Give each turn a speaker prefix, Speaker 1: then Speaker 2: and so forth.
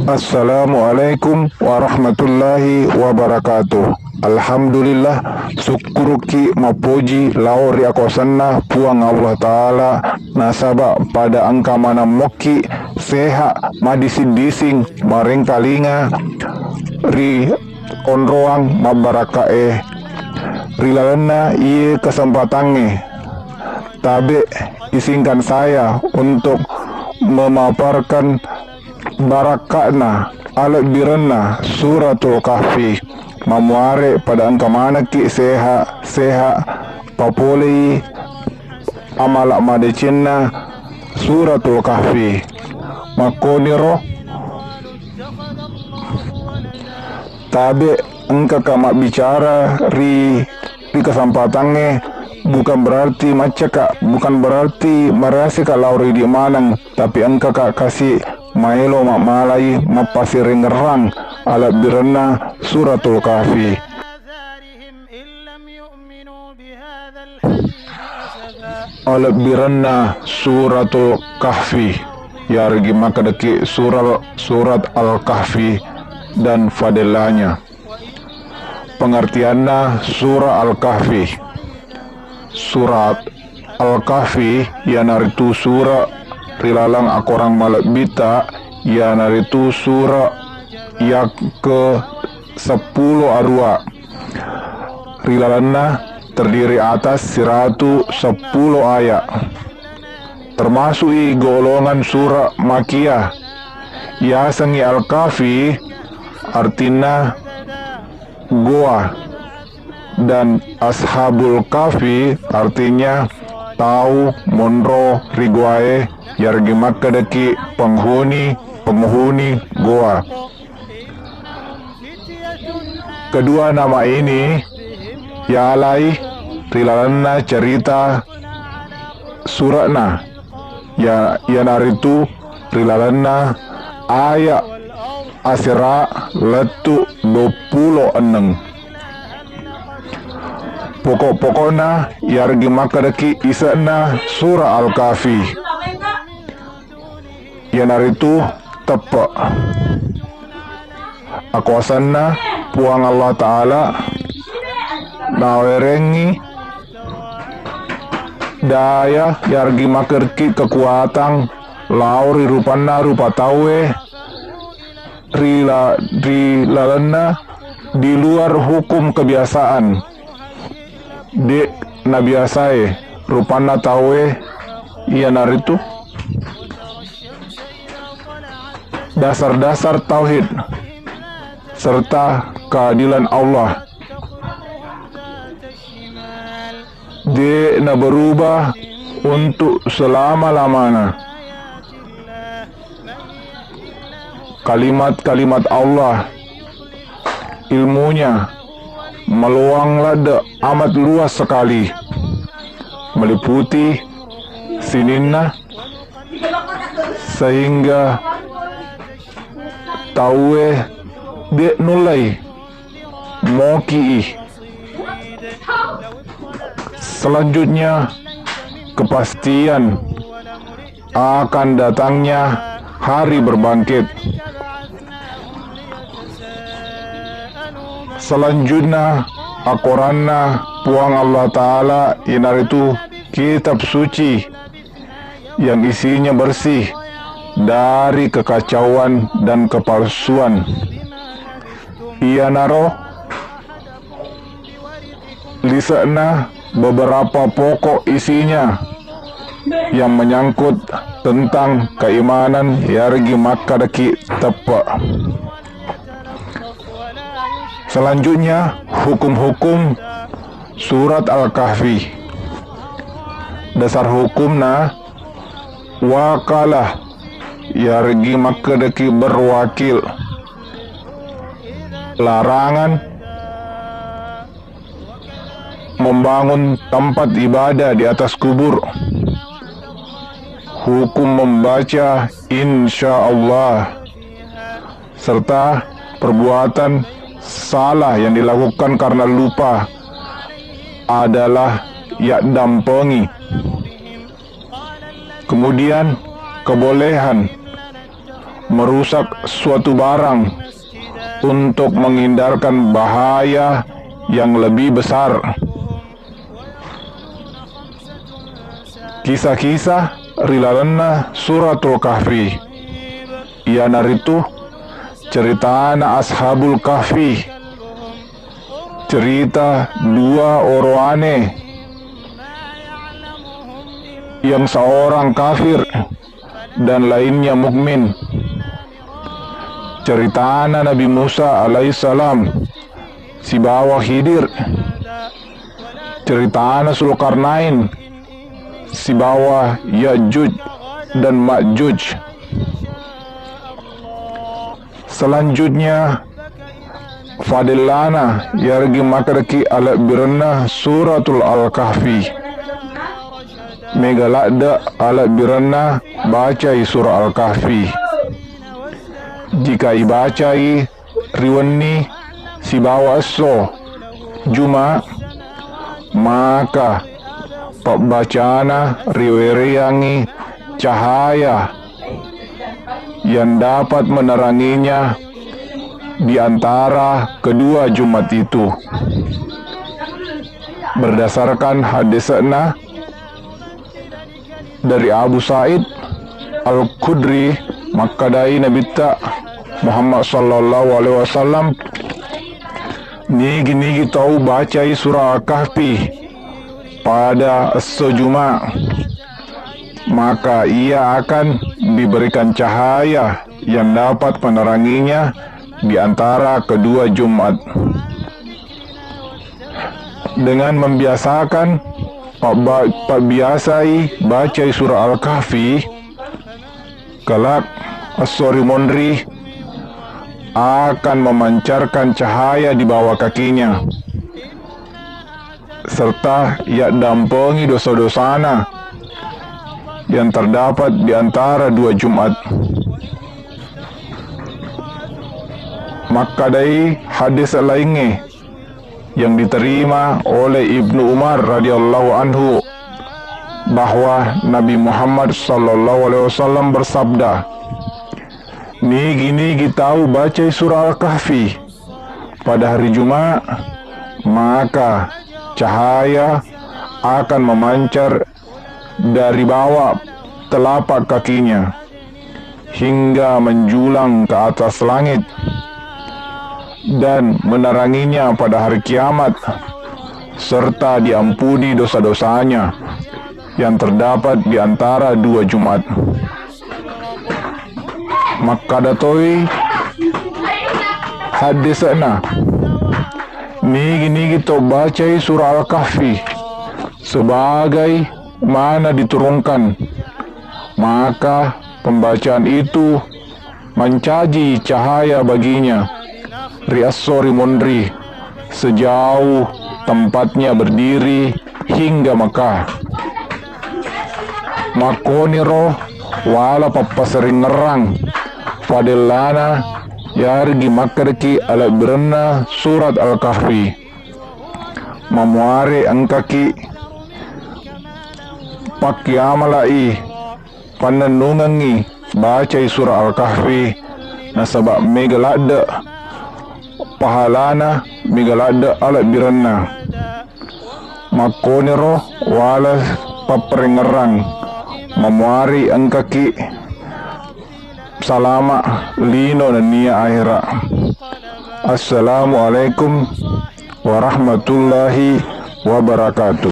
Speaker 1: Assalamualaikum warahmatullahi wabarakatuh. Alhamdulillah, syukuruki mapuji lauri akosanna puang Allah Ta'ala nasaba pada angka mana moki seha madisidising maring kalinga ri onroang mabarakae rilalena iye kesempatannya tabe isingkan saya untuk memaparkan barakatna alat birana suratul kahfi mamuare pada angka mana ki seha papolei amalak madecinna suratul kahfi makoniro tabe engka kamak bicara ri kesempatannya bukan berarti macaka, bukan berarti merasi kalau di manang, tapi engkau kasih maelo mak malai mapasiring ngerang alat birana suratul kahfi. Alat birana suratul kahfi. Ya regi maka deki surat al-kahfi dan fadilanya. Pengertiannya surah al-kahfi. Surat Al-Kahfi yanaritu surah rilalang akorang malak bita yanaritu surah yang ke 10 arwa rilalana terdiri atas 110 ayat termasuk golongan surah Makiyah ya sengi Al-Kahfi artinya goa dan ashabul kahfi artinya tahu monro riguae yargi maka deki penghuni goa. Kedua nama ini yalai rilalana cerita suratna ya naritu rilalana ayat asira letu 26 pokok-pokokna yargi makadaki isana surah al-kahfi yanaritu tepak akuasanna puang Allah Ta'ala nawerengi daya yargi makerki kekuatan lauri rupanna rupa tawe rilalena di luar hukum kebiasaan de nabiasae rupana tawe iya naritu dasar-dasar tauhid serta keadilan Allah de na berubah untuk selama-lamanya kalimat-kalimat Allah ilmunya meluang lada amat luas sekali meliputi sininna sehingga tawe de nulai moki selanjutnya kepastian akan datangnya hari berbangkit. Selanjutnya akoranna puang Allah Ta'ala inaritu kitab suci yang isinya bersih dari kekacauan dan kepalsuan. Ia naro lisana beberapa pokok isinya yang menyangkut tentang keimanan yargi makadaki tepak. Selanjutnya hukum-hukum surat Al-Kahfi. Dasar hukumna wakalah yargi makadaki berwakil. Larangan membangun tempat ibadah di atas kubur. Hukum membaca insya Allah serta perbuatan salah yang dilakukan karena lupa adalah yak dampengi. Kemudian kebolehan merusak suatu barang untuk menghindarkan bahaya yang lebih besar. Kisah-kisah rilalana suratul kahfi. Iana ritu ceritana ashabul kahfi, cerita dua oroane yang seorang kafir dan lainnya mukmin. Ceritana Nabi Musa alaihissalam, si bawah Khidir. Ceritana Zulkarnain, si bawah Ya'juj dan Ma'juj. Selanjutnya Fadilana yargi makadaki ala birana suratul al-kahfi. Megalada ala birana bacai surah al-kahfi. Jika ibacai riwani si bawa so juma, maka pembacana riweriangi cahaya yang dapat meneranginya di antara kedua Jumat itu. Berdasarkan hadisna dari Abu Sa'id Al-Khudri, makadai Nabi Muhammad sallallahu alaihi wasallam nigi tahu bacai surah Al-Kahfi pada sejuma, maka ia akan diberikan cahaya yang dapat meneranginya di antara kedua Jumat. Dengan membiasakan biasai bacai surah Al-Kahfi, kelak as-sori mondri akan memancarkan cahaya di bawah kakinya, serta ia dampengi dosa-dosana yang terdapat di antara dua Jumat. Maka dari hadis lainnya yang diterima oleh Ibnu Umar radhiyallahu anhu bahwa Nabi Muhammad sallallahu alaihi wasallam bersabda, nigi tahu baca surah Al-Kahfi pada hari Jumat, maka cahaya akan memancar dari bawah telapak kakinya hingga menjulang ke atas langit dan meneranginya pada hari kiamat, serta diampuni dosa-dosanya yang terdapat di antara dua Jumat. Maka datoi hadisna nigi to bacai surah Al-Kahfi sebagai mana diturunkan, maka pembacaan itu mencaji cahaya baginya rias-sori mondri sejauh tempatnya berdiri hingga Mekah. Makoniro wala papasering ngerang fadilana yargi makarki ala birna surat Al-Kahfi, memuari angkaki pakyamalai panenungangi bacai surah Al-Kahfi nasabak megalada pahalana megalada ala birna makoniro wala paperingerang memuari angkaki salama lino dan nia akhirat. Assalamualaikum warahmatullahi wabarakatuh.